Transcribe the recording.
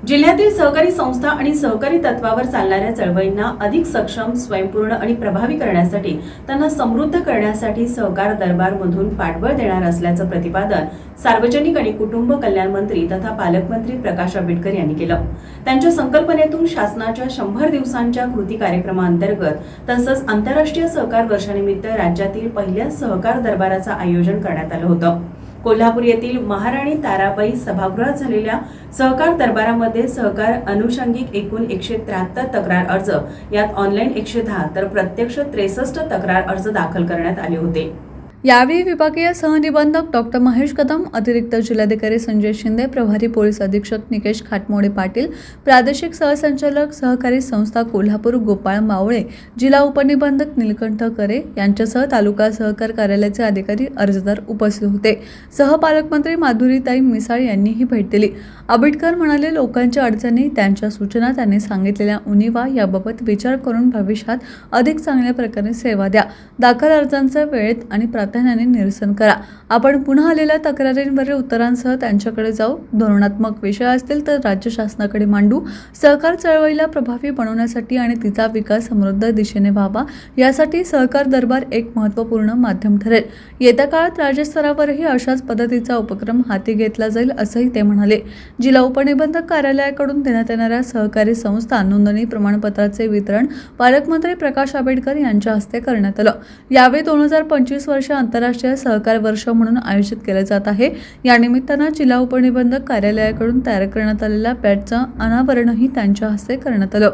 जिल्ह्यातील सहकारी संस्था आणि सहकारी तत्वावर चालणाऱ्या चळवळींना अधिक सक्षम, स्वयंपूर्ण आणि प्रभावी करण्यासाठी त्यांना समृद्ध करण्यासाठी सहकार दरबारमधून पाठबळ देणार असल्याचं प्रतिपादन सार्वजनिक आणि कुटुंब कल्याण मंत्री तथा पालकमंत्री प्रकाश आंबेडकर यांनी केलं। त्यांच्या संकल्पनेतून शासनाच्या 100 दिवसांच्या कृती कार्यक्रमाअंतर्गत तसंच आंतरराष्ट्रीय सहकार वर्षानिमित्त राज्यातील पहिल्या सहकार दरबाराचं आयोजन करण्यात आलं होतं। कोल्हापूर येथील महाराणी ताराबाई सभागृहात झालेल्या सहकार दरबारामध्ये सहकार अनुषंगिक एकूण 173 तक्रार अर्ज, यात ऑनलाईन 110 तर प्रत्यक्ष 63 तक्रार अर्ज दाखल करण्यात आले होते। यावेळी विभागीय सहनिबंधक डॉक्टर महेश कदम, अतिरिक्त जिल्हाधिकारी संजय शिंदे, प्रभारी पोलीस अधीक्षक निकेश खाटमोडे पाटील, प्रादेशिक सहसंचालक सहकारी संस्था कोल्हापूर गोपाळ मावळे, जिल्हा उपनिबंधक नीलकंठ करे यांच्यासह तालुका सहकार कार्यालयाचे अधिकारी, अर्जदार उपस्थित होते। सहपालकमंत्री माधुरीताई मिसाळ यांनीही भेट दिली। आंबेडकर म्हणाले, लोकांच्या अडचणी, त्यांच्या सूचना, त्यांनी सांगितलेल्या उणिवा याबाबत विचार करून भविष्यात अधिक चांगल्या प्रकारे सेवा द्या। दाखल अर्जांचं वेळेत आणि प्राधान्याने निरसन करा। आपण पुन्हा आलेल्या तक्रारींवरील उत्तरांसह त्यांच्याकडे जाऊ। धोरणात्मक विषय असतील तर राज्य शासनाकडे मांडू। सहकार चळवळीला प्रभावी बनवण्यासाठी आणि तिचा विकास समृद्ध दिशेने व्हावा यासाठी सहकार दरबार एक महत्त्वपूर्ण माध्यम ठरेल। येत्या काळात राज्यस्तरावरही अशाच पद्धतीचा उपक्रम हाती घेतला जाईल असंही ते म्हणाले। जिल्हा उपनिबंधक कार्यालयाकडून देण्यात येणाऱ्या सहकारी संस्था नोंदणी प्रमाणपत्राचे वितरण पालकमंत्री प्रकाश आंबेडकर यांच्या हस्ते करण्यात आलं। यावेळी 2025 वर्ष आंतरराष्ट्रीय सहकार वर्ष म्हणून आयोजित केले जात आहे। या निमित्तानं जिल्हा उपनिबंधक कार्यालयाकडून तयार करण्यात आलेल्या पॅडचं अनावरणही त्यांच्या हस्ते करण्यात आलं।